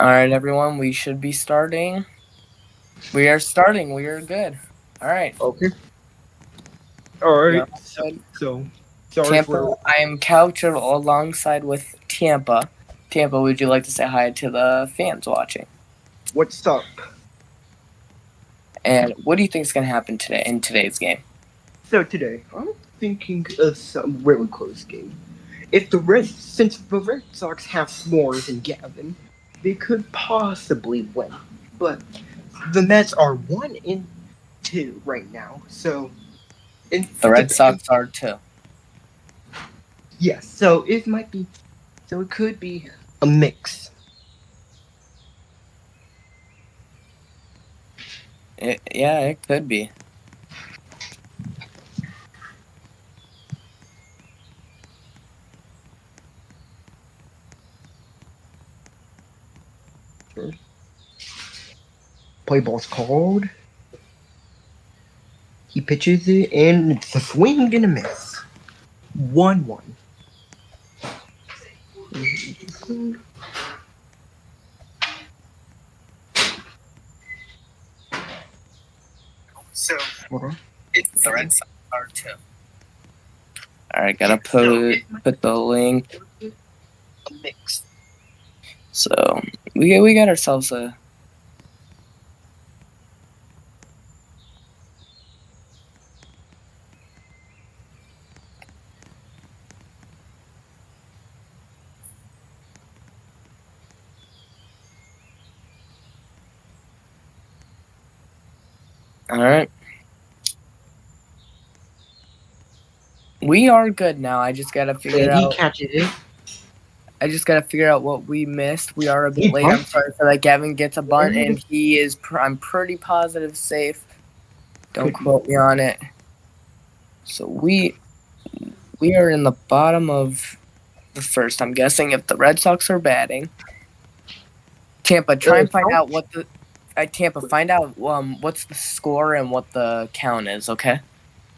All right, everyone, we should be starting. We are starting. We are good. All right. Okay. All We right. are good. So sorry Tampa, for. I am couched alongside with Tampa. Tampa, would you like to say hi to the fans watching? What's up? And what do you think is going to happen today in today's game? So today I'm thinking of some really close game. Since the Red Sox have S'mores and Gavin, they could possibly win. But the Mets are 1-2 right now. So in The Red the Sox are too. yes, so it might be. So it could be a mix. Yeah, it could be. Play ball's called. He pitches it, and it's a swing and a miss. 1-1. So, Okay. the Red Sox are too. All right, gotta put the link. A mix. So we got ourselves a. All right. We are good now. I just gotta figure And he out. catches it. I just gotta figure out what we missed. We are a bit He late. I'm bunts. sorry for that. Gavin gets a bunt, and he is. I'm pretty positive safe. Don't Could be. quote me on it. So we are in the bottom of the first. I'm guessing if the Red Sox are batting. Tampa, try and find out what the. Tampa, find out what's the score and what the count is. Okay.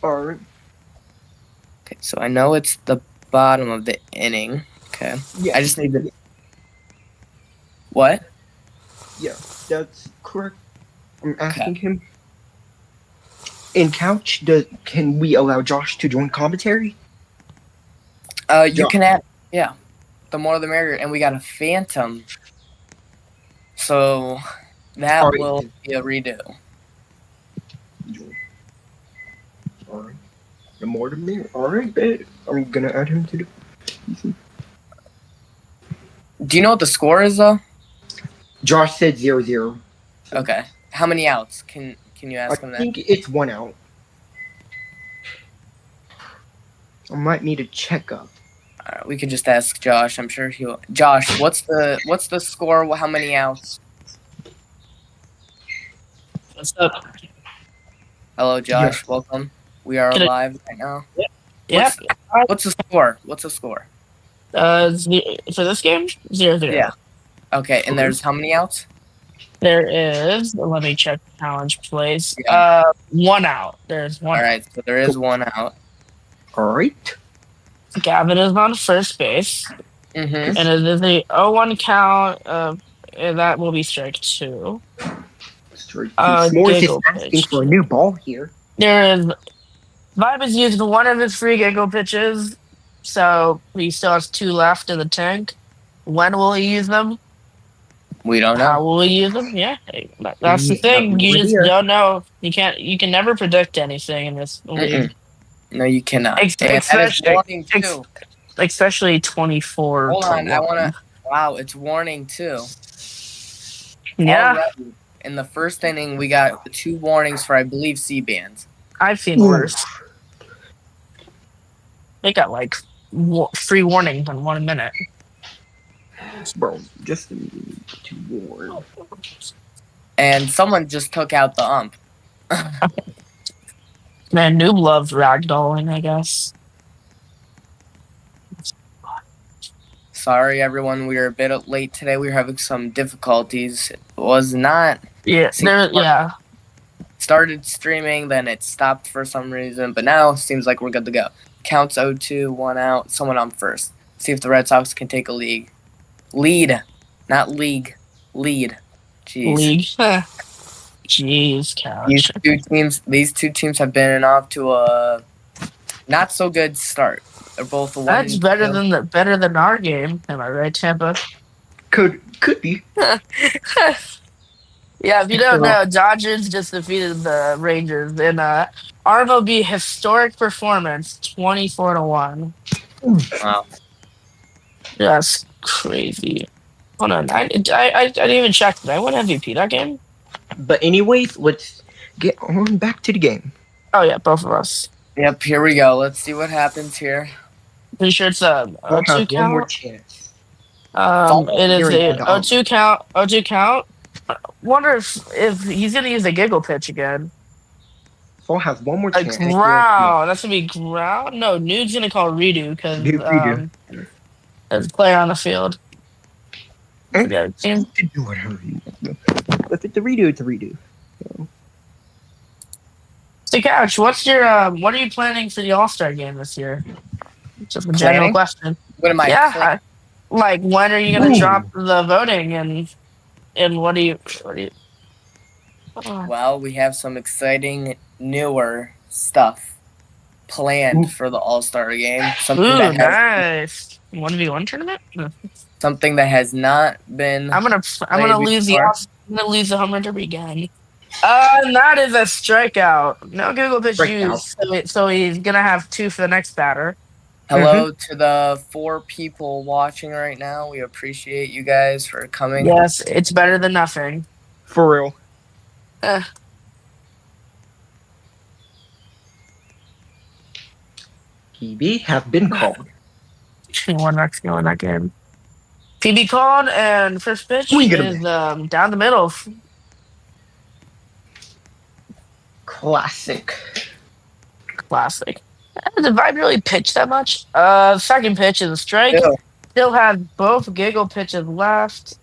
Alright. Okay. So I know it's the bottom of the inning. Okay. Yeah. I just need to. What? Yeah, that's correct. I'm asking him. In couch, can we allow Josh to join commentary? You can add. Yeah. The more the merrier. And we got a Phantom. So that will be a redo. Alright. The more the merrier. Alright, bet. I'm gonna add him to the. Do you know what the score is though? Josh said 0-0. Okay. How many outs? Can you ask him I that? think it's 1 out. I might need a checkup. Alright, we could just ask Josh. I'm sure he'll. Josh, what's the score? How many outs? What's up? Hello, Josh. Yeah. Welcome. We are live right now. Yeah. What's the score? What's the score? For this game, 0-0. Yeah. Okay, and there's how many outs? There is. Let me check challenge plays. Yeah. 1 out. There's 1. All right, so there is 1 out. All right. Gavin is on first base. Mm-hmm. And it is a 0-1 count. And that will be strike 2. S'mores is asking for a new ball here. There is. Vibe has used one of his free giggle pitches, so he still has 2 left in the tank. When will he use them? We don't know. How will we use them? Yeah, that's the thing. You just don't know. You can never predict anything in this league. No, you cannot. Especially 24. Hold on, I want to. Wow, it's warning too. Yeah. Already, in the first inning, we got 2 warnings for, I believe, C-bands. I've seen worse. They got like 3 warnings in 1 minute. Bro, just to warn. And someone just took out the ump. Man, Noob loves ragdolling, I guess. Sorry, everyone. We are a bit late today. We were having some difficulties. It was not. Yeah, Started streaming, then it stopped for some reason, but now it seems like we're good to go. Counts 0-2, 1 out, someone on first. See if the Red Sox can take a lead. Not league. lead. Jeez. League. Jeez, couch. These two teams have been off to a not so good start. They're both That's better than our game. Am I right, Tampa? Could be. Yeah, if you don't know, Dodgers just defeated the Rangers in RMLB historic performance, 24-1. Wow. That's crazy. Hold on, I didn't even check. Did I win MVP that game? But anyways, let's get on back to the game. Oh yeah, both of us. Yep, here we go. Let's see what happens here. Pretty sure it's a We'll have 0-2 one more count. chance. It is Here a in the 0-2 count. 0-2 count. Wonder if he's gonna use a giggle pitch again. We'll have one more A chance. ground. That's gonna be ground. No, Nude's gonna call redo because Redo. there's a player on the field. Eh? Yeah, team. You can do whatever you want. If it's a redo, it's a redo. So, Couch, what are you planning for the All-Star game this year? Just a general Planning? question. What am I? Yeah, like when are you gonna Ooh. drop the voting and what do you? Well, we have some exciting newer stuff planned for the All-Star game. Ooh, nice. 1v1 tournament. Something that has not been. I'm gonna lose before. I'm gonna lose the home run derby again. That is a strikeout. No Google pitch Strikeout. used, so he's gonna have 2 for the next batter. Hello to the 4 people watching right now. We appreciate you guys for coming. Yes, it's better than nothing. For real. PB have been called. One next go in that game. PB called and first pitch We get is down the middle. Classic. Classic. Did Vibe really pitch that much? Second pitch is a strike. Yeah. Still has both giggle pitches left.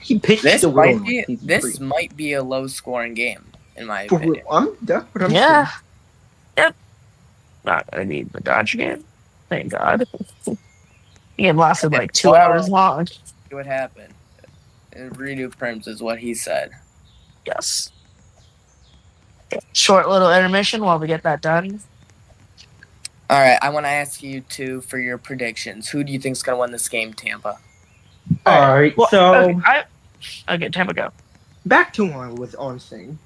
He pitched This the might will. be might be a low-scoring game, in my For opinion. real. That's what I'm Yeah. saying. Yep. Not gonna need the Dodge game. Thank God. The game lasted like 2 hours long. See what happened. And redo prims is what he said. Yes. Short little intermission while we get that done. All right, I want to ask you two for your predictions. Who do you think's gonna win this game, Tampa? All right, Well, so okay, Tampa go. back to what I was on saying.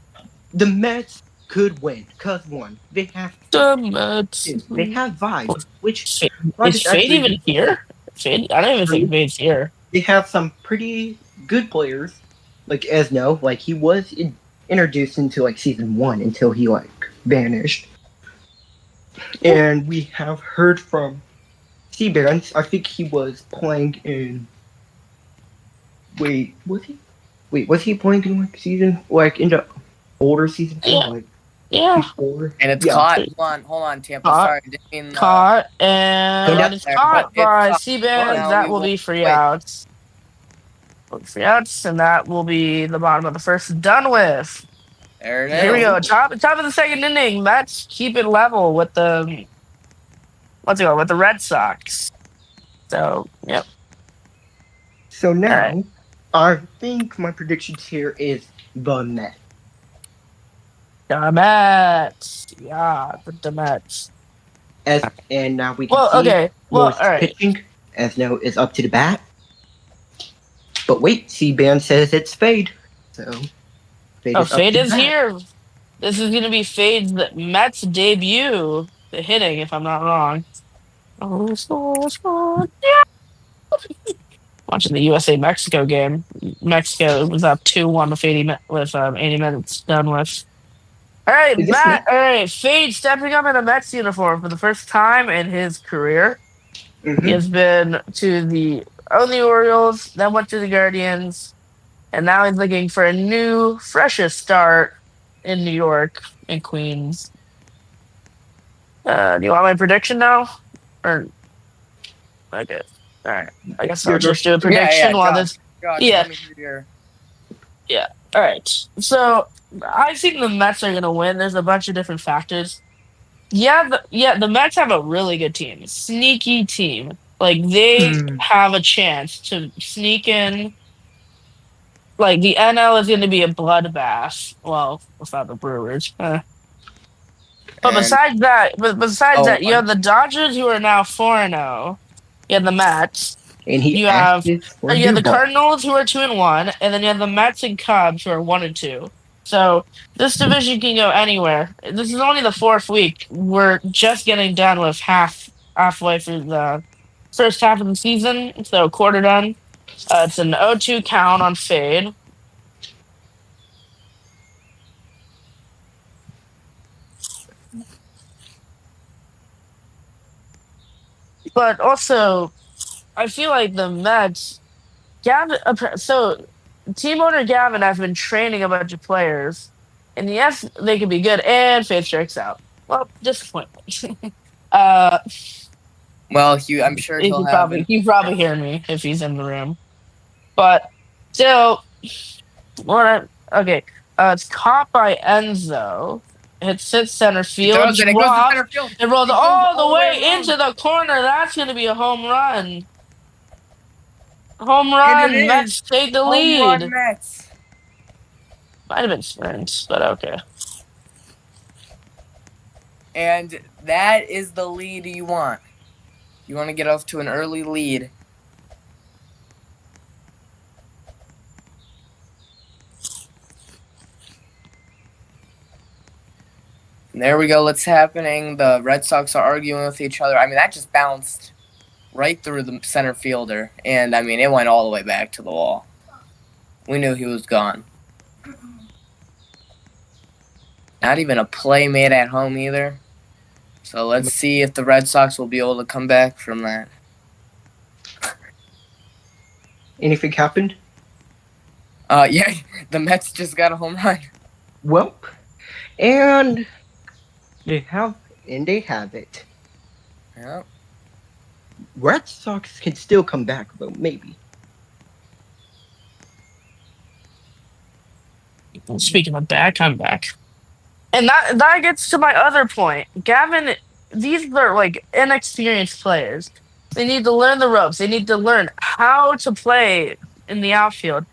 The Mets could win because one, they have The Mets. Vibe, which Is Vibe Fade actually- even here? Fade? I don't even think Fade's here. They have some pretty good players, like Esno. Like he was introduced into like season 1 until he like vanished. And we have heard from Seabarons. I think he was playing in. Wait, was he? Wait, was he playing in like season in the older season 4? Yeah. Like Yeah. before? And it's Yeah. caught. Hold on, Tampa. Caught. Sorry, didn't mean, Caught and Yeah, it's but caught it's by caught. Seaband. Now That we will will- be free wait. outs. Free outs, and that will be the bottom of the first. Done with. There it is. Here we go. Top of the second inning. Let's keep it level with the with the Red Sox. So yep. So now, Alright. I think my predictions here is the Mets. The Mets. Yeah, the Mets. And now we can Well, see okay. Well, Morris all right. pitching. Esno is up to the bat. But wait, C-Band says it's Fade. So, Fade Oh, is up Fade to is the bat. here. This is gonna be Fade's Mets debut. The hitting, if I'm not wrong. Oh, score. Yeah. Watching the USA Mexico game. Mexico was up 2-1 with 80 minutes done with. All right, Is this Matt. All right, Fade stepping up in a Mets uniform for the first time in his career. Mhm. He has been to the Orioles, then went to the Guardians, and now he's looking for a new, freshest start in New York and Queens. Do you want my prediction now? Or okay, all right. I guess I'll Your just do a prediction while Josh. this. Josh, Yeah. let me hear your- All right. So I think the Mets are gonna win. There's a bunch of different factors. The Mets have a really good team, sneaky team. Like they have a chance to sneak in like the NL is going to be a bloodbath. Well, without the Brewers. But And besides that, you one. have the Dodgers who are now 4-0. You have the Mets. And he You asked have this for you have the Duvall. Cardinals who are 2-1, and then you have the Mets and Cubs who are 1-2. So this division can go anywhere. This is only the fourth week. We're just getting done with halfway through the first half of the season, so quarter done. It's an 0-2 count on fade. But also, I feel like the Mets, Gavin. So, team owner Gavin has been training a bunch of players, and yes, they could be good. And Faith strikes out. Well, disappointment. uh, Well, I'm sure he he'll have probably he probably hear me if he's in the room. But still, okay. It's caught by Enzo. It sits center field. throws it. It goes to center field. It rolls It goes all the way around. into the corner. That's going to be a home run. Home And run. it Mets is. take the Home lead. run Mets. Might have been Sprint, but okay. And that is the lead you want. You want to get off to an early lead. And there we go. It's happening. The Red Sox are arguing with each other. I mean, that just bounced right through the center fielder. And, I mean, it went all the way back to the wall. We knew he was gone. Not even a play made at home either. So let's see if the Red Sox will be able to come back from that. Anything happened? Yeah, the Mets just got a home run. Well, and they have it. Yeah. Red Sox can still come back, though, maybe. Speaking of back, I'm back. And that gets to my other point. Gavin, these are like inexperienced players. They need to learn the ropes. They need to learn how to play in the outfield.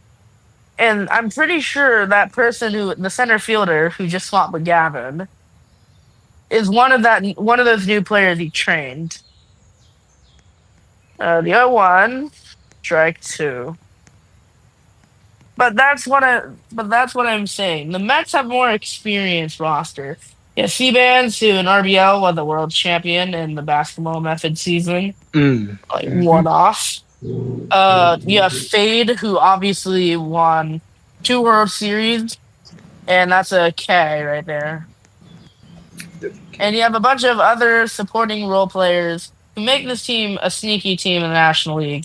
And I'm pretty sure that person the center fielder who just swapped with Gavin, is one of those new players he trained. The 0-1, strike 2. But that's what I'm saying. The Mets have more experienced roster. Yeah, Sebans, who in RBL was the world champion in the basketball method season, like one off. You have Fade, who obviously won 2 World Series, and that's a K right there. And you have a bunch of other supporting role players who make this team a sneaky team in the National League.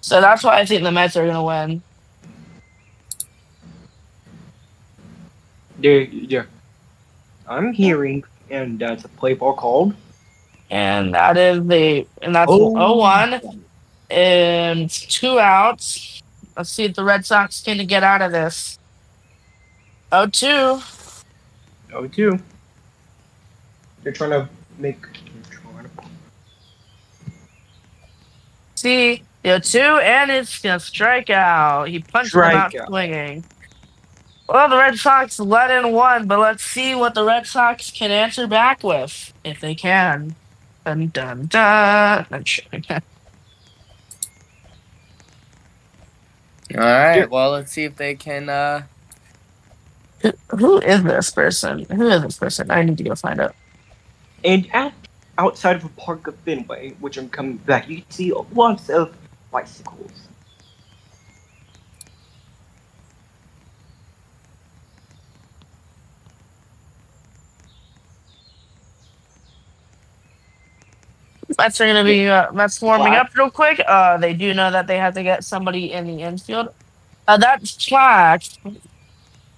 So that's why I think the Mets are going to win. Yeah. I'm hearing, and that's a play ball called. And that's 0-1. And 2 outs. Let's see if the Red Sox can get out of this. 0-2. 0-2. They're trying to make. See, 2, and it's going to strike out. He punched him out swinging. Well, the Red Sox let in 1, but let's see what the Red Sox can answer back with, if they can. Dun dun dun. All right. Well, let's see if they can. Who is this person? I need to go find out. And outside of the park of Fenway, which I'm coming back, you can see lots of bicycles. Mets are going to be Mets warming up real quick. They do know that they have to get somebody in the infield. That's Slack.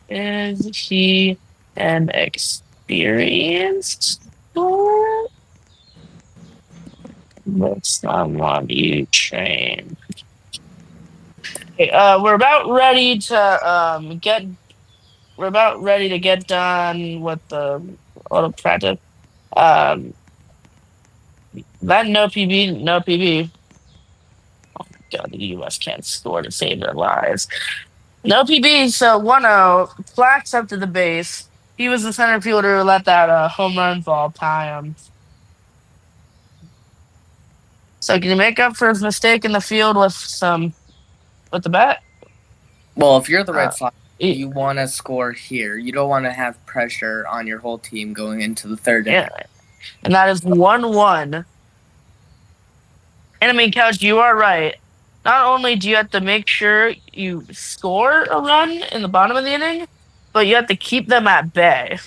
Is he an experienced player? That's someone you train. Okay, we're about ready to get done with the auto practice. That no PB. Oh my god, the US can't score to save their lives. No PB, so 1-0. Flax up to the base. He was the center fielder who let that home run ball tie him. So can you make up for his mistake in the field with the bat? Well, if you're the Red Sox, y- you want to score here. You don't want to have pressure on your whole team going into the third inning. Yeah. And that is 1-1. And I mean, Couch, you are right. Not only do you have to make sure you score a run in the bottom of the inning, but you have to keep them at bay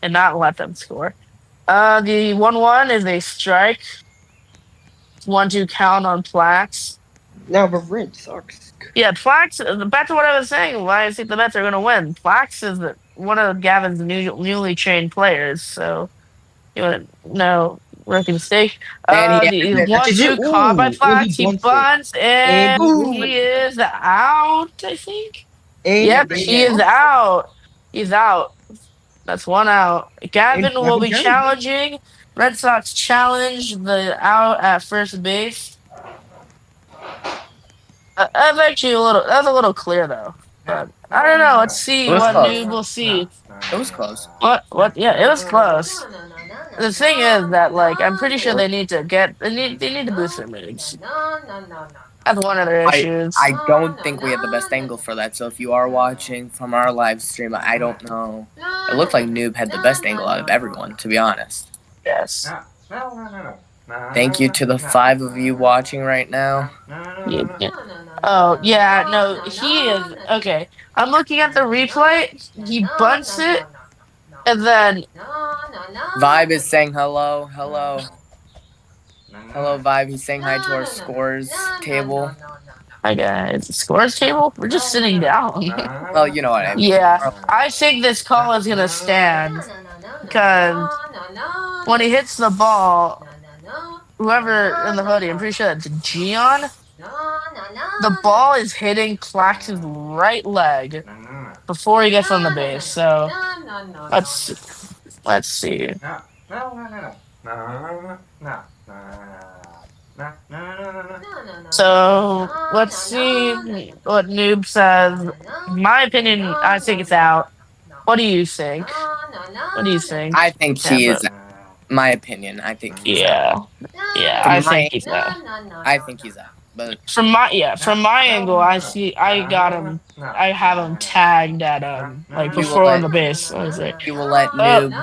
and not let them score. The 1-1 is a strike. 1-2 count on Plax. Now the Red Sox. Yeah, Plax, back to what I was saying, why I think the Mets are going to win. Plax is one of Gavin's newly trained players, so you want to know rookie mistake. And The he- 1-2 caught by Ooh, Plax, he bunts, and And he is out, I think. And Yep, they he is lost. out. He's out. That's 1 out. Gavin And will be Gavin. challenging. Red Sox challenge the out at first base. That's actually that's a little clear though. But I don't know. Let's see It was what close. Noob will see. It was close. What? Yeah, it was close. The thing is that I'm pretty sure they need to boost their moods. That's one of their issues. I don't think we have the best angle for that. So if you are watching from our live stream, I don't know. It looked like Noob had the best angle out of everyone, to be honest. Yes. Thank you to the 5 of you watching right now. Yeah. Oh yeah, no, he is okay. I'm looking at the replay. He bunts it, and then Vibe is saying hello. Hello. Hello, Vibe. He's saying hi to our scores table. hi guys, scores table. We're just sitting down. Well, you know what I mean. Yeah, I think this call is gonna stand because when he hits the ball, whoever in the hoodie, I'm pretty sure that's Gian. The ball is hitting Plax's right leg before he gets on the base. So let's see. So let's see what Noob says. In my opinion, I think it's out. What do you think? What do you think? I think he is. My opinion. I think he's out. Yeah, I think he's out. I think he's out. But From my angle, I have him tagged at before on the base. I was like, he will let Noob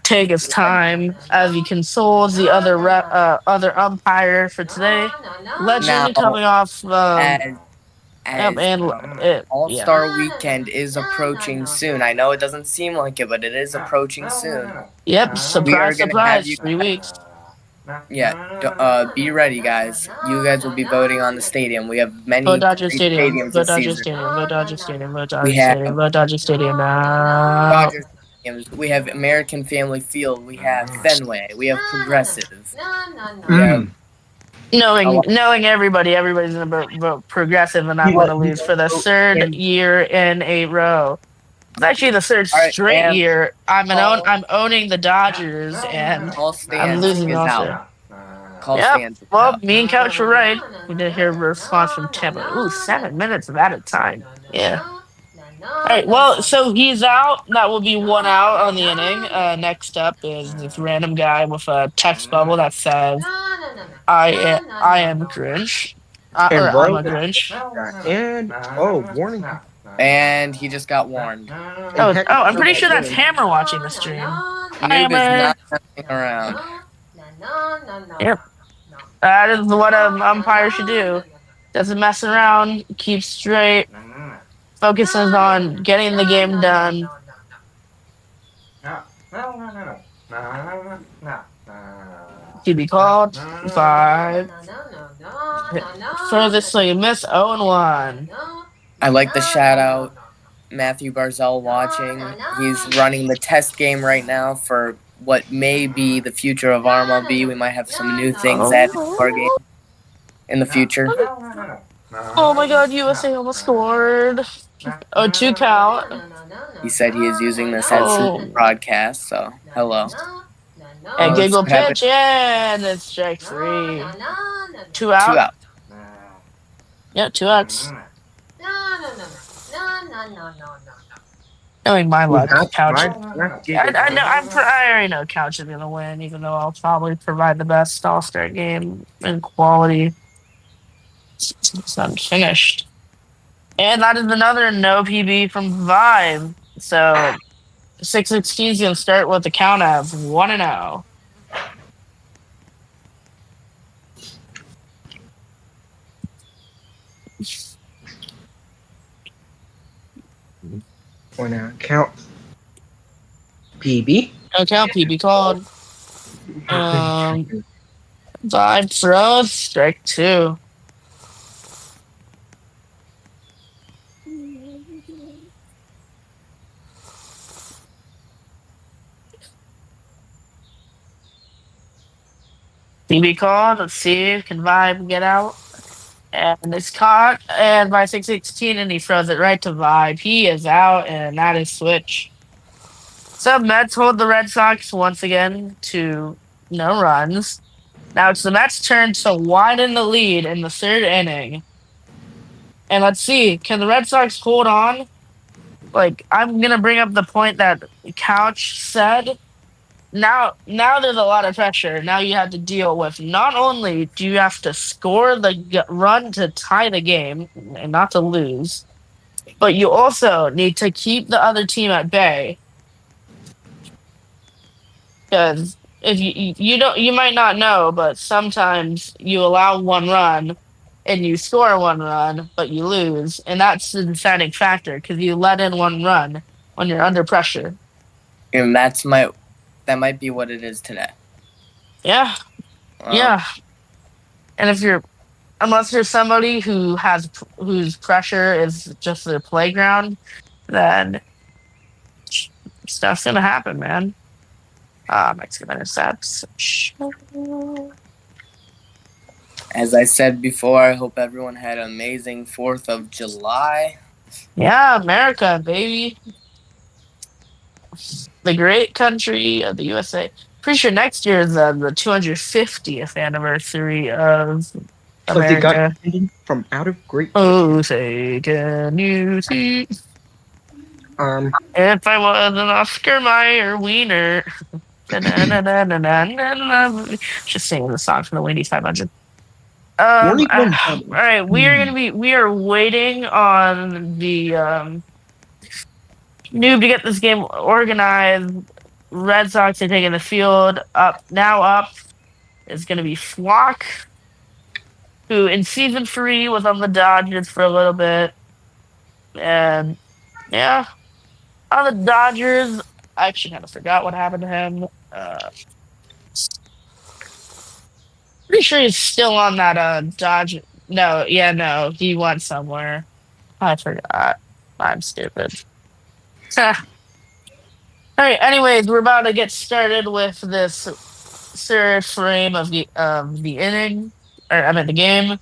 take his time as he consoles the other umpire for today. Legend Now, coming off. All-Star Weekend is approaching soon. I know it doesn't seem like it, but it is approaching soon. Yep, surprise, gonna have surprise. you- 3 weeks. Yeah, be ready, guys. You guys will be voting on the stadium. We have many Vote Dodger great Stadium. stadiums Vote this Dodger season. Stadium. Vote Dodger Stadium. Vote Dodger We have- Stadium. Vote Dodger Stadium now. Dodgers stadiums. We have American Family Field. We have Fenway. We have Progressive. We have Knowing everybody's gonna vote Progressive, and I want to lose for the third year in a row. It's actually the third All right, straight and- year. I'm owning the Dodgers, and Call I'm stands losing is also. out. Call Yep. stands is Well, out. me and Couch were right. We did hear a response from Tampa. Ooh, 7 minutes of added time. Yeah. All right. Well, so he's out. That will be 1 out on the inning. Next up is this random guy with a text bubble that says, "I am Grinch." Or I'm a Grinch. And warning. And he just got warned. Oh, I'm pretty sure that's Hammer watching the stream. Noob is not messing around. Yep. That is what an umpire should do. Doesn't mess around, keeps straight, focuses on getting the game done. To be called 5. Furthest swing and miss, 0-1. I like the shout out. Matthew Barzell watching. He's running the test game right now for what may be the future of RMLB. We might have some new things added to our game in the future. Oh my god, USA almost scored. 2 count. He said he is using this as his broadcast, so hello. And Giggle Let's have pitch, and it's strike 3. 2 out. 2 out. Yeah, 2 outs. Knowing my luck, Couch. I know. I already know Couch is gonna win, even though I'll probably provide the best All-Star game in quality. It's unfinished, and that is another no PB from Vibe. So 616 is gonna start with the count of 1-0. Or now count. PB. No count PB called. Vibe throws strike 2. PB called. Let's see. Can Vibe get out? And it's caught and by 616, and he throws it right to Vibe. He is out, and that is switch. So Mets hold the Red Sox once again to no runs. Now it's the Mets' turn to widen the lead in the 3rd inning. And let's see, can the Red Sox hold on? Like, I'm gonna bring up the point that Couch said. Now there's a lot of pressure. Now you have to deal with, not only do you have to score the run to tie the game and not to lose, but you also need to keep the other team at bay. Because if you might not know, but sometimes you allow 1 run and you score 1 run, but you lose, and that's the deciding factor because you let in 1 run when you're under pressure. And that might be what it is today. Yeah. Yeah. And unless you're somebody whose pressure is just their playground, then stuff's gonna happen, man. Mexican intercepts. As I said before, I hope everyone had an amazing 4th of July. Yeah, America, baby. The great country of the USA. Pretty sure next year is the 250th anniversary of America. They got from out of Great Britain. Oh, say, can you see? If I was an Oscar Mayer wiener. Just singing the song from the Wendy's 500. All right, we are waiting on the noob to get this game organized. Red Sox are taking the field up is going to be Flock, who in season 3 was on the Dodgers for a little bit. And yeah, on the Dodgers, I actually kind of forgot what happened to him. Pretty sure he's still on that Dodge. No, he went somewhere. I forgot. I'm stupid. All right. Anyways, we're about to get started with this 3rd frame of the inning, the game.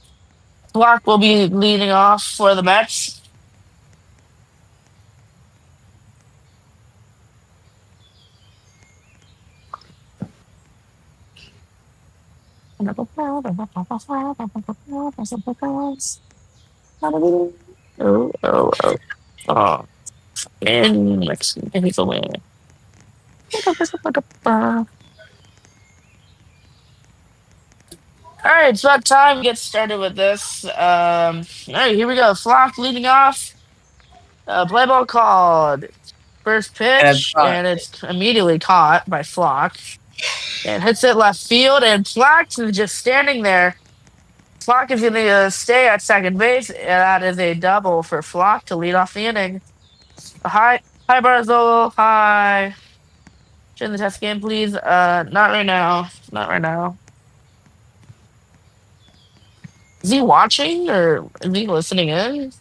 Flock will be leading off for the Mets. And Mexican, he's away. Alright, it's about time to get started with this. Alright, here we go. Flock leading off. Play ball called. First pitch, and it's immediately caught by Flock. And hits it left field, and Flock is just standing there. Flock is going to stay at second base, and that is a double for Flock to lead off the inning. Hi, Barzolo. Hi. Join the test game, please. Not right now. Not right now. Is he watching or is he listening in?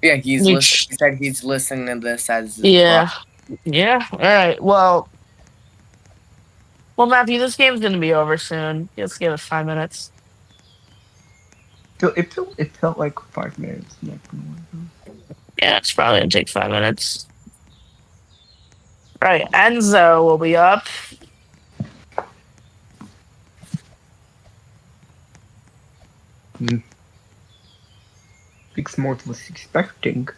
Yeah, he said he's listening to this as yeah. Yeah. All right. Well, Matthew, this game's gonna be over soon. Just give us 5 minutes. It felt like 5 minutes. Yeah, it's probably gonna take 5 minutes. All right, Enzo will be up. Smart was expecting.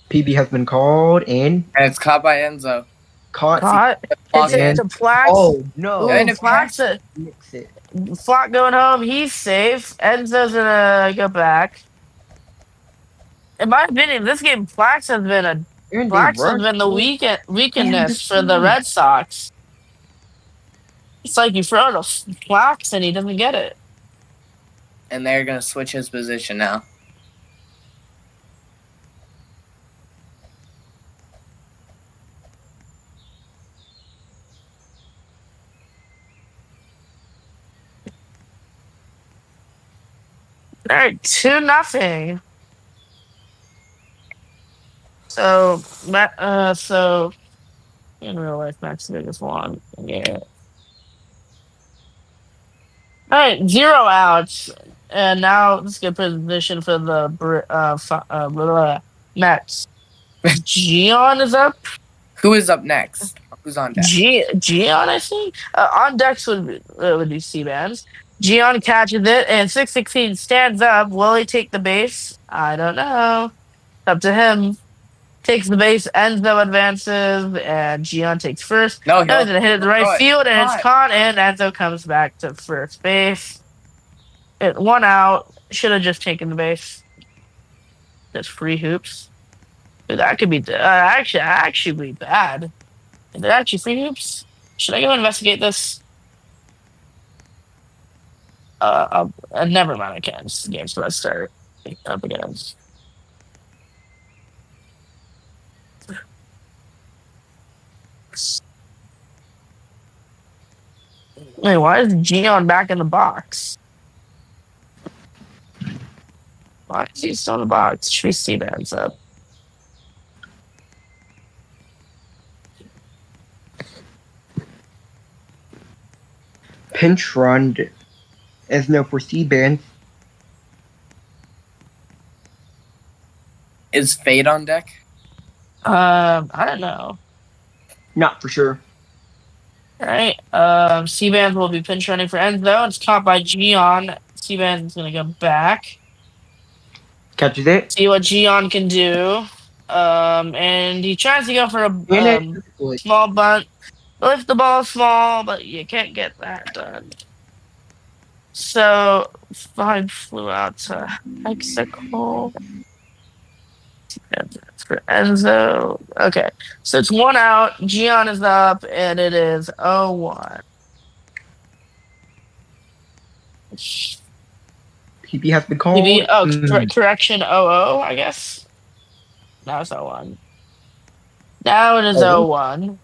PB has been called and And it's caught by Enzo. caught. Caught. Block It's it. to Plax. Oh no! And Ooh, if Plax- Plax. Mix it. Flock going home. He's safe. Enzo's gonna go back. In my opinion, this game Plax has been And they Plax has rushed been the it. weakness for the Red Sox. It's like you throw it to Plax and he doesn't get it. And they're gonna switch his position now. All right, 2-0. So so in real life, Max Vegas won. Yeah. All right, 0 outs, and now let's get position for the Mets. Gion is up. Who is up next? Who's on deck? Gion, I think. On decks would be C-Bands. Gion catches it, and 616 stands up. Will he take the base? I don't know. Up to him. Takes the base, Enzo advances, and Gion takes first. No, He's going to hit it the right field, and it's caught, and Enzo comes back to first base. 1 out. Should have just taken the base. That's free hoops. Dude, that could be actually be bad. Is there actually free hoops? Should I go investigate this? Never mind. I can't. This game's about to start up again. Wait, why is Gion back in the box? Why is he still in the box? Should we see bands up? Pinch run as no for C-Band. Is Fade on deck? I don't know. Not for sure. All right. C-Band will be pinch running for Enzo. It's caught by Gion. C-Band is going to go back. Catches it. See what Gion can do. And he tries to go for a small bunt. Lift the ball small, but you can't get that done. So, 5 flew out to Hexical. For Enzo. Okay. So it's 1 out. Gion is up, and it is 0-1. PB has been called. Correction 0-0, I guess. Now it's 0-1. Now it is 0-1.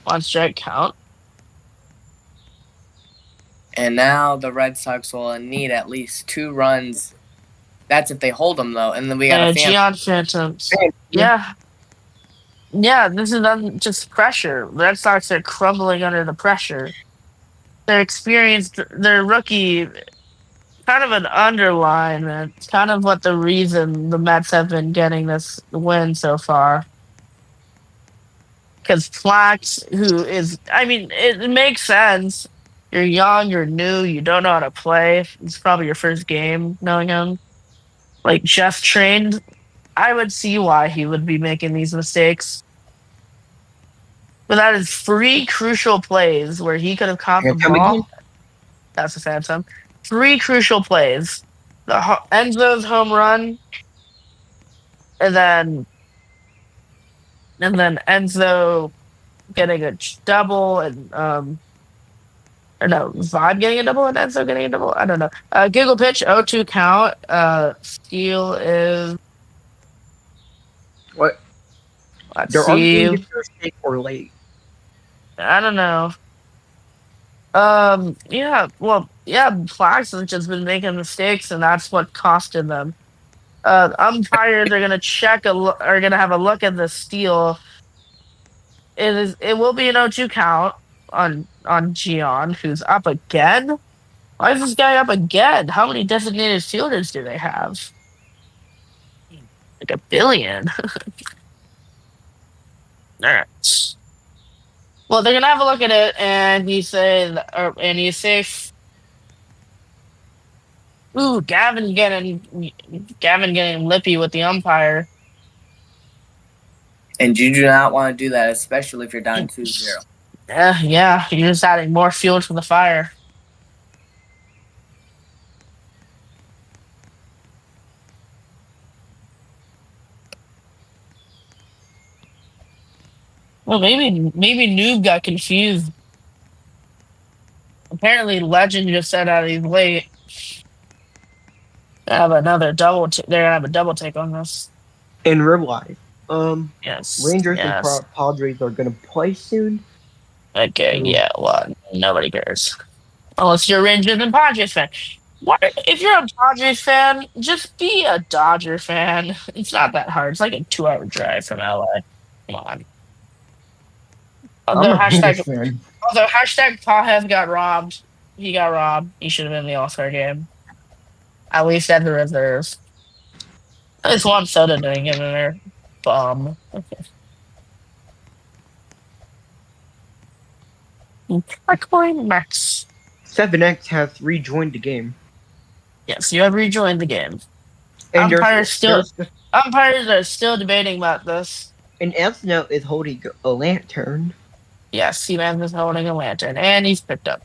1 strike count. And now the Red Sox will need at least 2 runs. That's if they hold them, though. And then we got a Gion Phantoms. Yeah. Yeah, this is just pressure. The Red Sox are crumbling under the pressure. They're experienced. Their rookie, kind of an underline. It's kind of what the reason the Mets have been getting this win so far. Because Plax, who is, I mean, it makes sense. You're young, you're new, you don't know how to play. It's probably your first game knowing him. Like, just trained. I would see why he would be making these mistakes. But that is 3 crucial plays where he could have caught the ball. That's a Phantom. 3 crucial plays. Enzo's home run. And then Enzo getting a double and or no, Vibe getting a double and Enzo getting a double. I don't know. Giggle pitch, 0-2 count. Steal is what? Let's They're see. arguing if they're safe or late. I don't know. Yeah. Well, yeah. Plax has just been making mistakes, and that's what costed them. Umpires are gonna have a look at the steal. It will be an 0-2 count on Gion, who's up again. Why is this guy up again? How many designated fielders do they have? Like 1 billion. All right. Well, they're gonna have a look at it, and he's safe. Ooh, Gavin getting lippy with the umpire. And you do not want to do that, especially if you're down 2-0. Yeah, you're just adding more fuel to the fire. Well, maybe Noob got confused. Apparently, Legend just said out he's late. They're gonna have a double take on this. In real life, Yes. Rangers yes. and Padres are gonna play soon. Okay, Ooh. yeah, well, nobody cares. Unless you're a Rangers and Padres fan. If you're a Padres fan, just be a Dodger fan. It's not that hard. It's like a 2-hour drive from LA. Come on. I'm a Rangers fan. Although hashtag Pajev got robbed. He got robbed. He should have been in the All-Star game. At least at the reserves. There's one soda didn't get in there. Bum. Parkcoin Max. 7X has rejoined the game. Yes, you have rejoined the game. And Umpires are still debating about this. And Esno is holding a lantern. Yes, Seaman is holding a lantern, and he's picked up.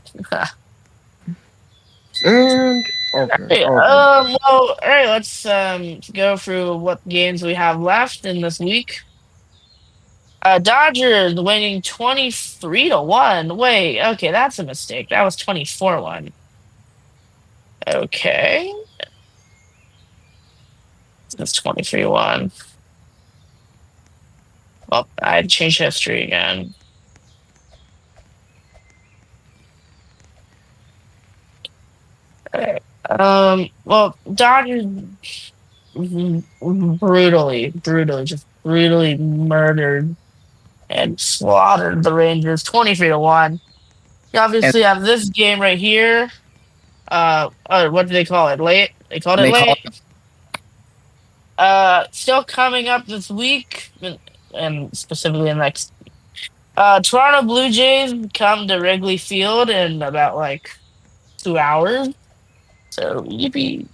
And okay. Well, all right. Let's go through what games we have left in this week. Dodgers winning 23-1. Wait, okay, that's a mistake. That was 24-1. Okay, that's 23-1. Well, I changed history again. Okay. Well, Dodgers brutally murdered and slaughtered the Rangers 23-1. You obviously have this game right here. What do they call it? Late? They called it late. Still coming up this week, and specifically in next. Toronto Blue Jays come to Wrigley Field in about 2 hours. So yippee.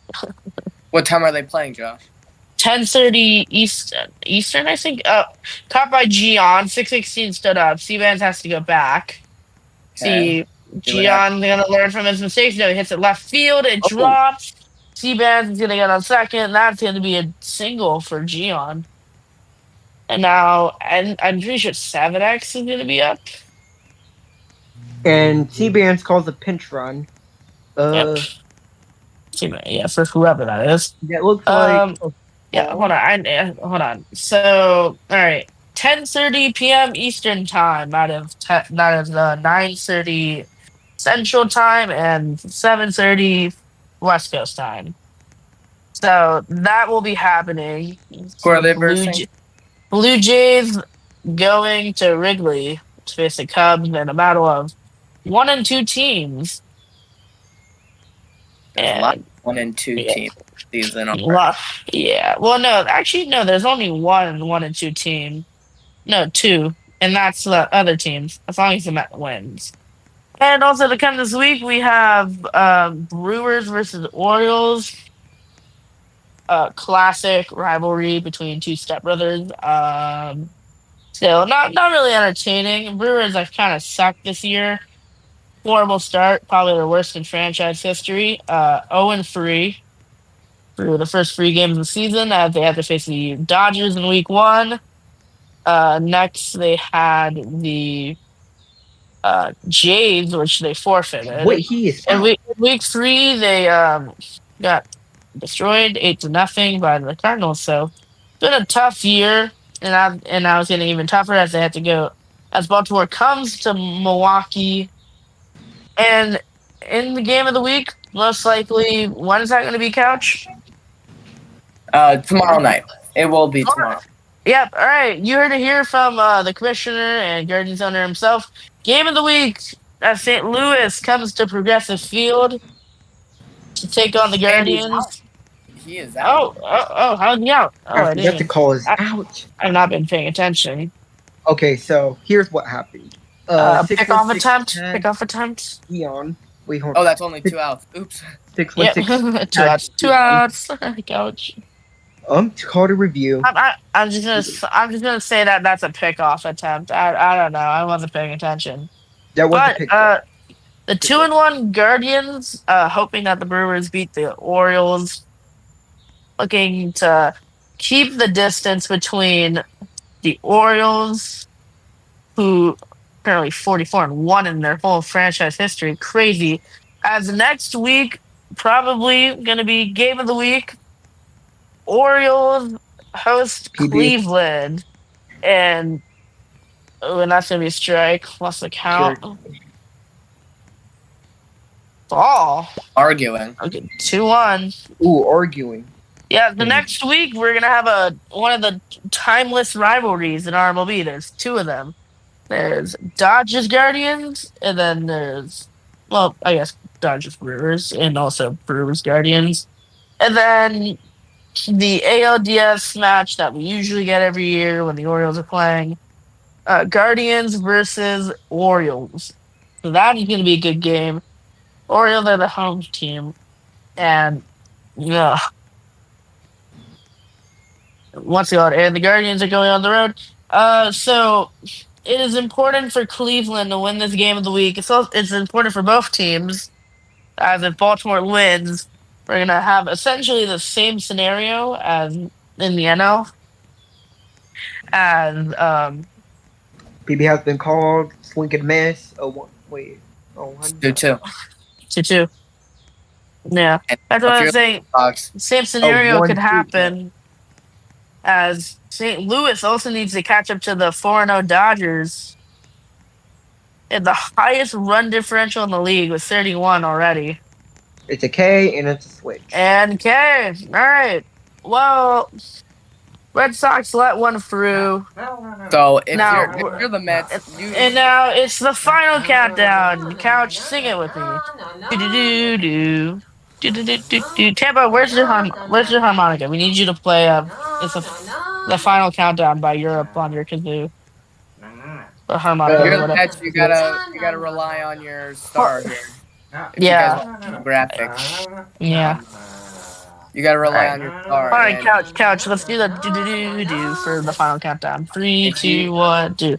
What time are they playing, Josh? 10:30 Eastern, I think. Caught by Gian. 6:16 stood up. Seabans has to go back. Okay. See, Gian gonna learn from his mistakes. No, he hits it left field. It drops. Seabans is gonna get on second. That's gonna be a single for Gian. And now, and I'm pretty sure 7X is gonna be up. And Seabans calls a pinch run. Yep. Yeah, for whoever that is. That looks like. Yeah, hold on. So, all right, 10:30 p.m. Eastern time out of 9:30 Central time and 7:30 West Coast time. So that will be happening. Who are they versing? Blue Jays going to Wrigley to face the Cubs in a battle of 1 and 2 teams. There's a lot of 1 and 2 teams season. Yeah. Well, no. Actually, no. There's only 1 and 2 team. No, 2, and that's the other teams. As long as the Met wins. And also to come this week, we have Brewers versus Orioles. Classic rivalry between two stepbrothers. Still not really entertaining. Brewers have kind of sucked this year. Horrible start, probably the worst in franchise history. 0-3 through the first 3 games of the season, as they had to face the Dodgers in week 1. Next, they had the Jays, which they forfeited. Wait, he is. In week 3, they got destroyed 8-0 by the Cardinals. So it's been a tough year, and now it's getting even tougher as they had to go. As Baltimore comes to Milwaukee. And in the game of the week, most likely, when is that going to be, Couch? Tomorrow night. It will be tomorrow. Yep. All right. You heard it here from the commissioner and Guardians owner himself. Game of the week at St. Louis comes to Progressive Field to take on the Guardians. He is out. Oh, how's he out? I forgot to call us out. I've not been paying attention. Okay, so here's what happened. Pick off attempt. Gian Wait, hold Oh, on. that's only 2 outs. Oops. 616. Yep. 2 outs. 2 outs. Couch. Call to review. I'm just gonna say that that's a pickoff attempt. I don't know. I wasn't paying attention. That was a But pickup. the 2-1 Guardians, hoping that the Brewers beat the Orioles, looking to keep the distance between the Orioles, who apparently 44-1 in their whole franchise history, crazy. As next week, probably gonna be game of the week. Orioles host PB. Cleveland, and that's gonna be a strike. Lost the count. Ball. Arguing. Okay, 2-1. Ooh, arguing. Yeah, the next week we're gonna have one of the timeless rivalries in RMLB. There's 2 of them. There's Dodgers Guardians, and then there's, well, I guess Dodgers Brewers, and also Brewers Guardians, and then the ALDS match that we usually get every year when the Orioles are playing, Guardians versus Orioles. So that is going to be a good game. Orioles are the home team, and yeah, and the Guardians are going on the road. So it is important for Cleveland to win this game of the week. It's important for both teams, as if Baltimore wins, we're going to have essentially the same scenario as in the NL. And PB has been called. Swing and miss. Oh, wait. Oh, 2-2. 2-2. Yeah, And that's what if I'm you're saying. Sox, Same scenario 1-2, could happen, as St. Louis also needs to catch up to the 4-0 Dodgers. And the highest run differential in the league with 31 already. It's a K and it's a switch. And K. All right. Well, Red Sox let one through. So if Now- you're the Mets, And now it's the final countdown. Couch, sing it with me. Do-do-do-do. Do-do-do-do-do. Tampa, where's your harmonica? We need you to play the final countdown by Europe on your kazoo. Or harmonica, you're the whatever. Mets, you gotta rely on your star here. If Yeah. you guys want graphics, Yeah. you gotta rely on your star. All right, and- couch. Let's do the do for the final countdown. 3, 2, 1, do.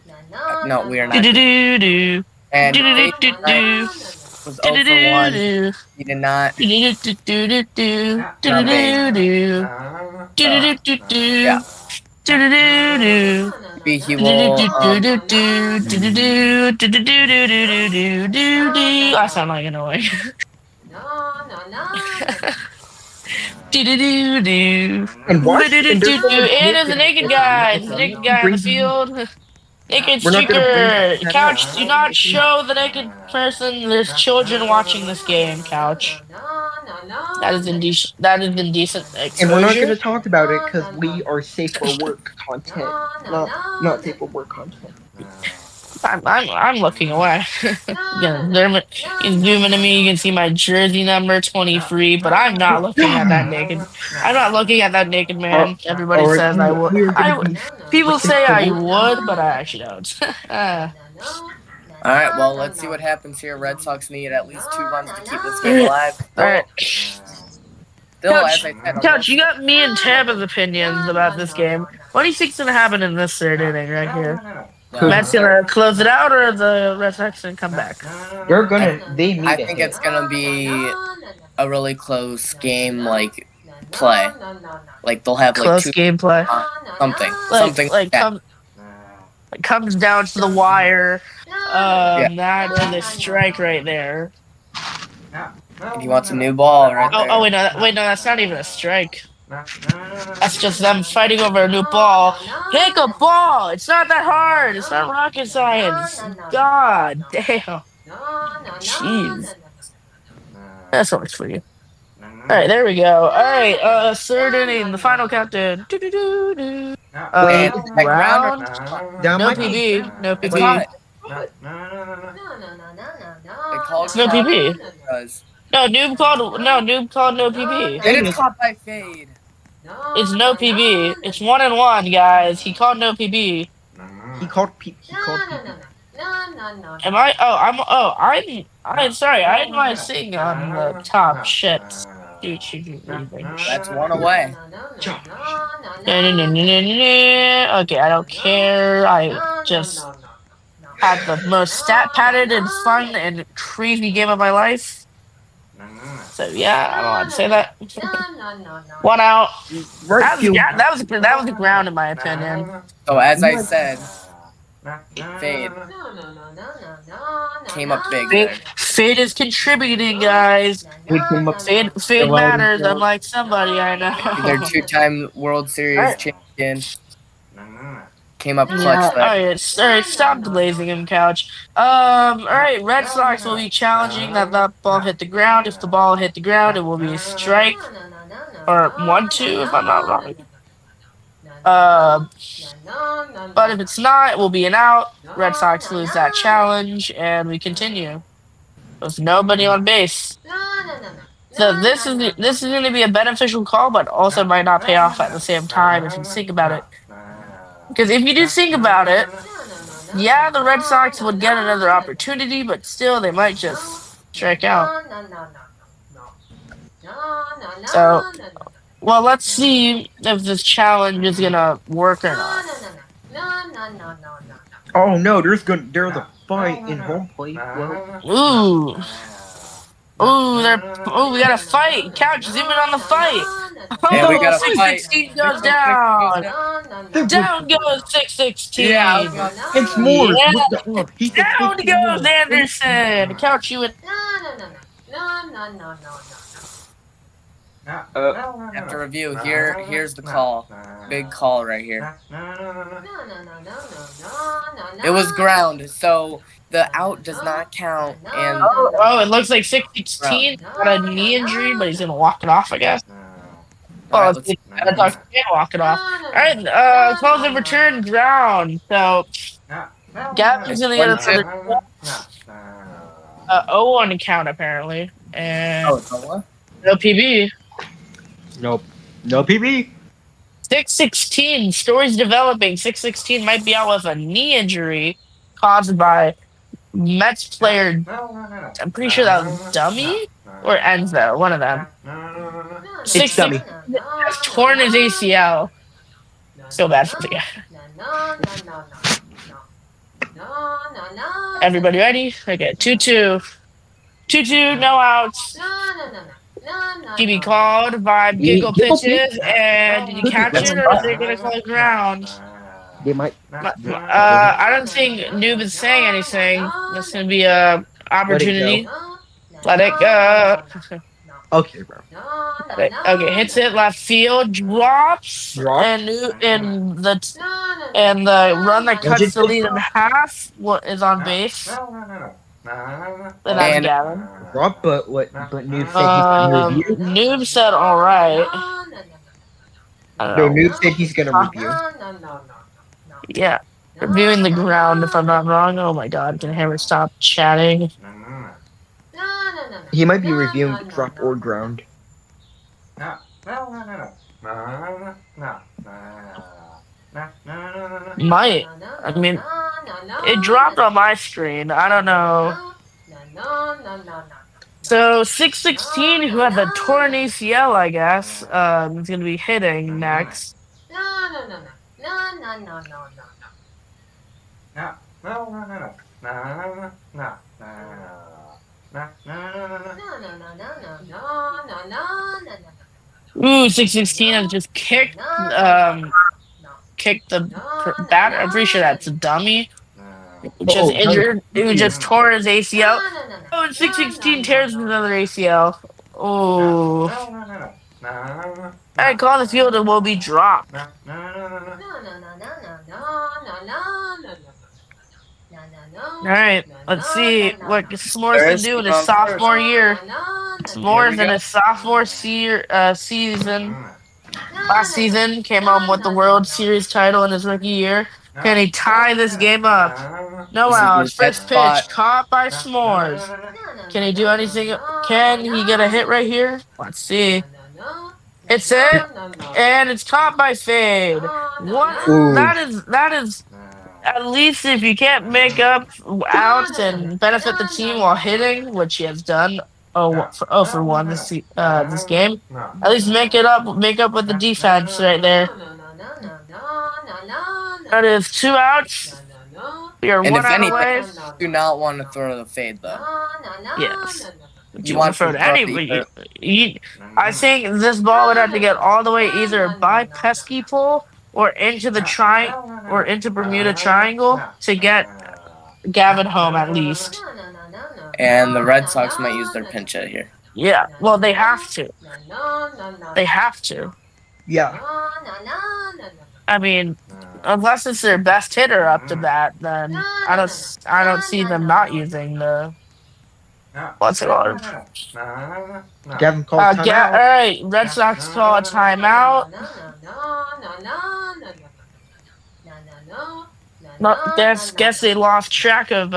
No, we are Do not. do do do. And Do do Faith do do. was Do 0 do for 1. do. He did not. Do do do do do. Do do do do. Do do do do. Yeah. Do do do do. He Do will. do do do do do do do do do do do do do do do. I sound like annoying. Do do do do. And what? Do do do do. And there's a naked guy. There's a naked guy in the field. Naked We're not gonna streaker. bring- Couch, do not show the naked person. There's children watching this game, Couch. That is indecent. That is indecent And we're not going to exposure. talk about it because we are safe for work content. Not safe for work content. I'm looking away. Yeah, he's zooming to me. You can see my jersey number 23, but I'm not looking at that naked. I'm not looking at that naked man. Everybody Or says I would. we're gonna be- People say I would, but I actually don't. All right. Well, let's see what happens here. Red Sox need at least 2 runs to keep this game alive. All right. Still, as I said, Couch, you got me and Tampa's opinions about this game. What do you think's gonna happen in this third inning right here? Mets gonna close it out, or the Red Sox gonna come back? They're gonna. They need I it. think it's gonna be a really close game, like play. Like they'll have like Close 2 gameplay. something, Like, something like that. comes down to the wire. That is a strike right there. And he wants a new ball right there. Oh wait, no, that's not even a strike. That's just them fighting over a new ball. Pick a ball. It's not that hard. It's not rocket science. God damn. Jeez. That's always for you. Alright, there we go. Alright, third inning, the final countdown. Wait, like Brown. Down No my PB. No It's not. PB. They called No PB. because- No, Noob called no PB. And it's caught by Fade. It's no PB. It's 1-1, guys. He called no PB. He called people. Am I? Oh, I'm sorry. I didn't want to sing on the top. Shit. That's one away. Okay, I don't care. I just had the most stat padded and fun and crazy game of my life. So yeah, I don't want to say that. 1 out. Right field. That was the ground in my opinion. So as I said, Fade came up big there. Fade is contributing, guys. Fade came up. Fade matters. Unlike somebody I know. Their 2-time World Series Alright. champion came up clutch Yeah, there. alright, stop blazing him, Couch. Alright, Red Sox will be challenging that ball hit the ground. If the ball hit the ground, it will be a strike. Or 1-2, if I'm not wrong. But if it's not, it will be an out. Red Sox lose that challenge, and we continue with nobody on base. So this is going to be a beneficial call, but also might not pay off at the same time if you think about it. Because if you do think about it, yeah, the Red Sox would get another opportunity, but still, they might just strike out. So, well, let's see if this challenge is gonna work or not. Oh no, there's a fight in home plate. Well, Ooh, we got a fight. Couch, zoom in on the fight. Yeah, we got a 616 goes down. Down goes 616. Yeah, it's more. Yeah. With the arm. He said Down 50 goes more. Anderson. Couch, you and after review, here's the call. Big call right here. It was ground, so the out does not count. And oh, it looks like 616 got a knee injury, but he's gonna walk it off, I guess. Well, let's- Red Sox can't walk it off. All right, calls in return ground. So Gavin's gonna get another 0-1 count apparently, and oh, it's a what? no PB. Nope. No PB. 616 stories developing. 616 might be out with a knee injury caused by Mets player. I'm pretty sure that was Dummy or Enzo, one of them. It's Dummy. Has torn his ACL. So bad for the guy. Everybody ready? Okay, 2-2. 2-2, no outs. PB called, Vibe giggle pitches, and did you catch it or is they gonna call it ground? They might. I don't think Noob is saying anything. That's gonna be a opportunity. Let it go. Okay, bro. Okay, hits it left field, drops, and the run that cuts the lead in half is on base. And that's Gavin. Drop, but what? But Noob said he's gonna review. Noob said all right. I No, don't know. Noob said he's gonna review. Yeah, reviewing the ground if I'm not wrong. Oh my God, can Hammer stop chatting? He might be reviewing the drop or ground. Might. I mean, it dropped on my screen. I don't know. So 616, who had the torn ACL, I guess, is going to be hitting next. Ooh, 616 has just kicked the batter. I'm pretty sure that's a dummy. Just injured. Who just tore his ACL. Oh, and 616 tears another ACL. Oh. Alright, call the field and will be dropped. Alright, let's see what S'mores can do in his sophomore year. S'mores in his sophomore season. Last season, came home with the World Series title in his rookie year. Can he tie this game up? No outs. First pitch, caught by S'mores. Can he do anything? Can he get a hit right here? Let's see. Hits it, and it's caught by Fade. What? Ooh. That is at least if you can't make up outs and benefit the team while hitting, which he has done. For one this game. At least make up with the defense right there. That is 2 outs. We are And 1 if out anything, away. do not want to throw the fade though. Yes. You want to throw anybody. I think this ball would have to get all the way either by pesky pole or into the or into Bermuda Triangle to get Gavin home at least. And the Red Sox might use their pinch hit here. Yeah, well, they have to. They have to. Yeah. I mean, unless it's their best hitter up to bat, then I don't see them not using the what's it called? Gavin calls timeout. All right, Red Sox call a timeout. Guess they lost track of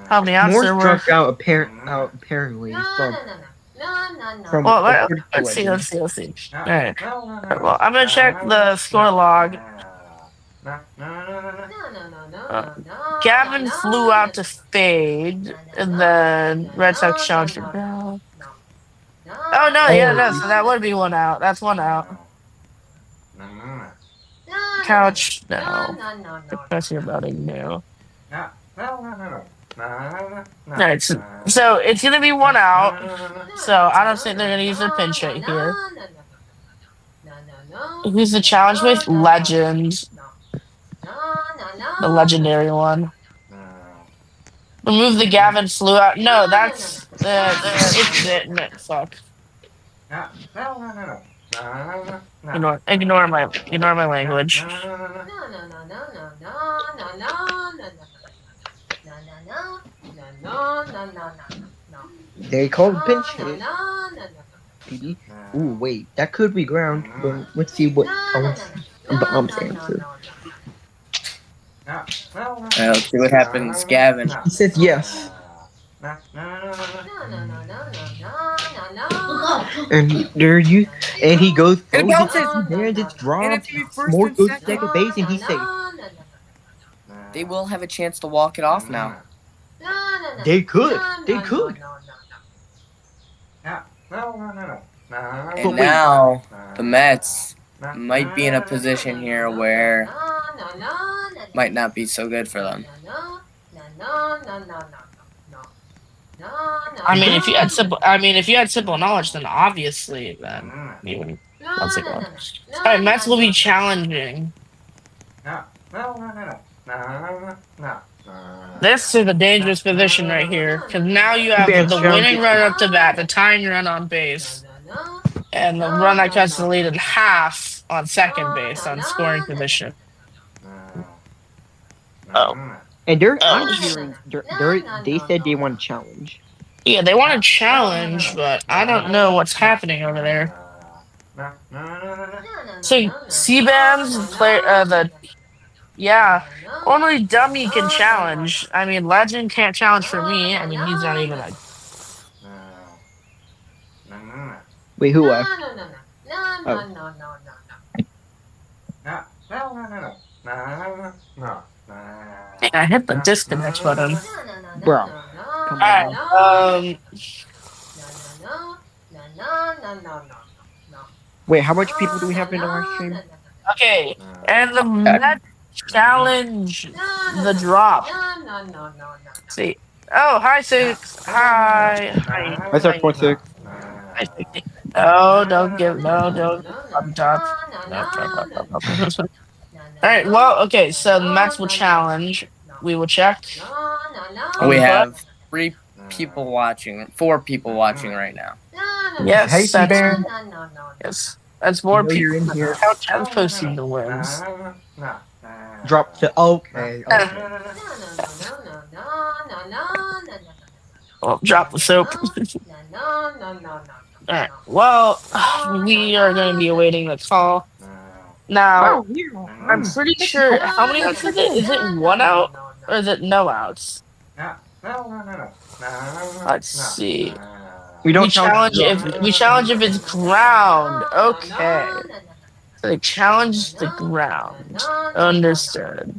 how many outs there More were. struck out apparently from Well, let's see. All right. Well, I'm gonna check the score log. Gavin flew out to fade, and then Red Sox challenged him. Oh no, yeah, no, so that would be 1 out. That's 1 out. Couch, no. Press your routing, no. Alright, so it's gonna be 1 out. So I don't think they're gonna use their pinch right here. Who's the challenge with? Legend. The legendary one. Remove the Gavin flew out. No, that's fuck. Ignore my language. They called pinch hit. PD. Ooh, wait, that could be ground. But let's see what I'm saying. Let's see what happens, Gavin. He says yes. And he goes It bounces. and it's dropped. And it's gonna be first More and goes to second. second base and he's safe. They will have a chance to walk it off now. They could. They could. And now the Mets might be in a position here where might not be so good for them. I mean, if you had simple knowledge, then obviously, then you would. What's it called? All right, Mets will be challenging. This is a dangerous position right here because now you have the winning run up to bat, the tying run on base, and the run that cuts the lead in half on second base on scoring position. Oh. And I'm hearing they said they want to challenge. Yeah, they want to challenge, but I don't know what's happening over there. So C-Band's only dummy can challenge. I mean, Legend can't challenge for me. I mean, he's not even a. Wait, who left? I hit the disconnect button. Bro. Alright, Wait, how much people do we have in the live stream? okay, and the Mets challenge the drop. See. Oh, hi, Six. Hi. What's up, 4-6? Don't on top. Alright, well, okay, so the Mets will challenge. We will check. We have 4 people watching right now. Yes, Hey, that's, C-Band. yes, that's more I know you're people. in here. Couch has posting the wins. Drop to okay. Well, drop the soap. Alright, well, we are going to be awaiting the call. Now, I'm pretty sure, how many outs is it? Is it 1 out, or is it no outs? Let's see. We challenge if it's ground. Okay. So they challenge the ground. Understood.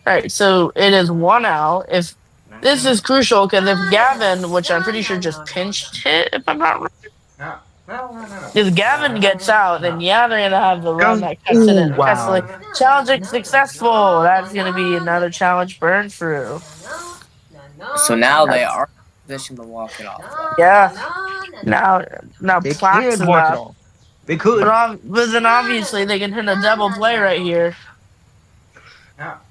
Alright, so it is 1 out. If this is crucial, because if Gavin, which I'm pretty sure just pinched hit, if I'm not wrong. If Gavin gets out, then yeah, they're gonna have the run that cuts it in. Ooh, wow. Like, challenge successful. That's gonna be another challenge burned through. So now they are in position to walk it off. Yeah. Now They Plax could is walk it up. off. They could. But then obviously they can hit a double play right here.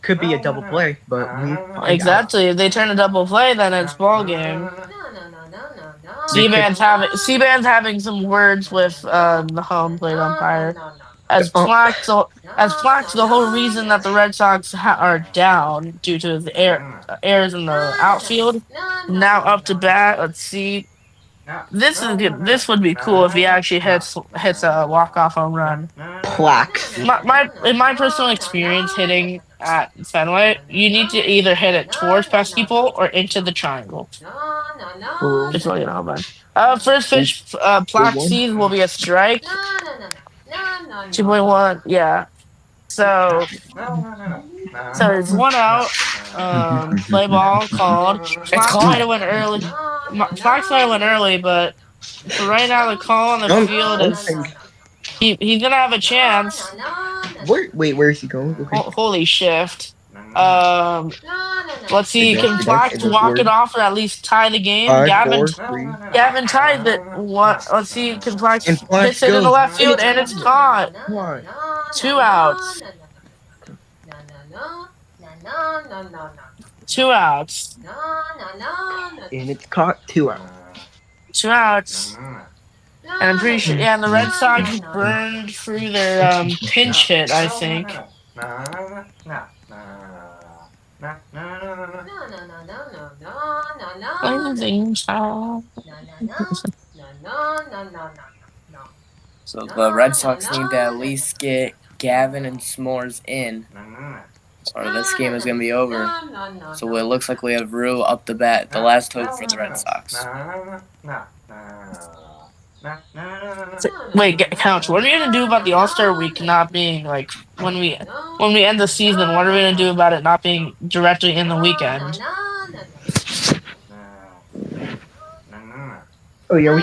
Could be a double play, but we find out. Exactly. If they turn a double play, then it's ball game. C-Band's having some words with the home plate umpire. As Plax, the whole reason that the Red Sox are down due to the errors in the outfield. Now up to bat. Let's see. This is good. This would be cool if he actually hits a walk-off home run. Plax. In my personal experience hitting at Fenway, you need to either hit it towards past people or into the triangle. Just really a home run. First pitch, Plax sees will be a strike. 2.1, yeah. So it's 1 out. Play ball called. Plax might have went early. Plax might have went early, but for right now the call on the field is he's gonna have a chance. Where is he going? Okay. Holy shift. Let's see. Can Plax walk it off or at least tie the game? 5, 4, 3. Gavin tied it. What? Let's see. Can Plax And Plax hits it in the goes. left field and it's caught. What? 2 outs. 2 outs. And it's caught 2 out. 2 outs. And I'm pretty sure, yeah, and the Red Sox burned through their pinch hit, I think. So the Red Sox need to at least get Gavin and S'mores in, or this game is going to be over. So it looks like we have Rue up the bat, the last hope for the Red Sox. Wait, Couch, what are we gonna do about the All-Star Week not being like when we end the season? What are we gonna do about it not being directly in the weekend? Oh yeah, we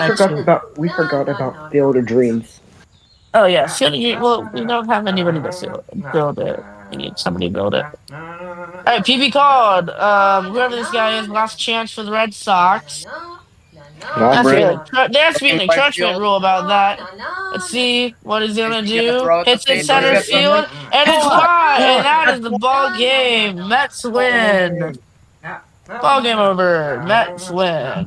forgot about Field of Dreams. Oh yeah, well, we don't have anybody to build it. We need somebody to build it. All right, PB called. Whoever this guy is, last chance for the Red Sox. There's been a crunchment rule about that. Let's see what he's gonna do. Hits in center field, and it's caught, and that is the ball game. Mets win. Ball game over. Mets win.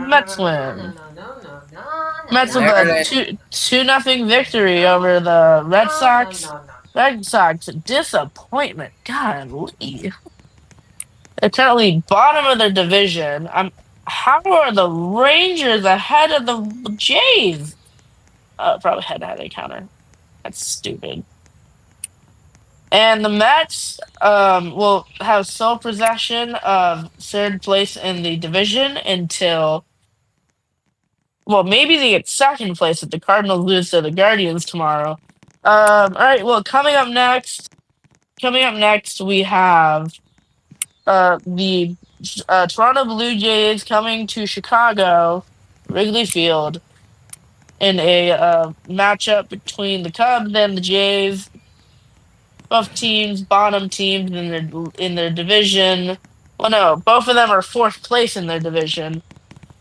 Mets win. Mets with a 2-0 victory over the Red Sox. Red Sox disappointment. Golly. They're currently bottom of their division. How are the Rangers ahead of the Jays? Probably head-to-head encounter. That's stupid. And the Mets will have sole possession of third place in the division until, well, maybe they get second place if the Cardinals lose to the Guardians tomorrow. All right. Well, coming up next, we have the Toronto Blue Jays coming to Chicago, Wrigley Field, in a matchup between the Cubs and the Jays. Both teams, bottom teams in their division. Well, no, both of them are fourth place in their division.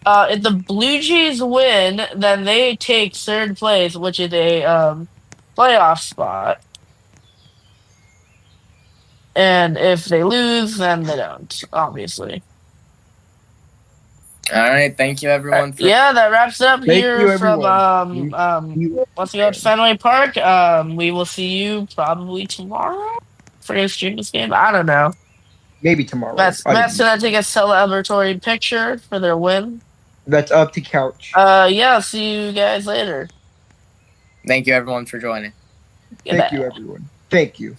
If the Blue Jays win, then they take third place, which is a playoff spot. And if they lose, then they don't, obviously. All right, thank you everyone. Yeah, that wraps it up here from once again Fenway Park. We will see you probably tomorrow for a stream this game. I don't know. Maybe tomorrow. Matt's gonna take a celebratory picture for their win. That's up to Couch. Yeah, see you guys later. Thank you everyone for joining. Thank you everyone. Thank you.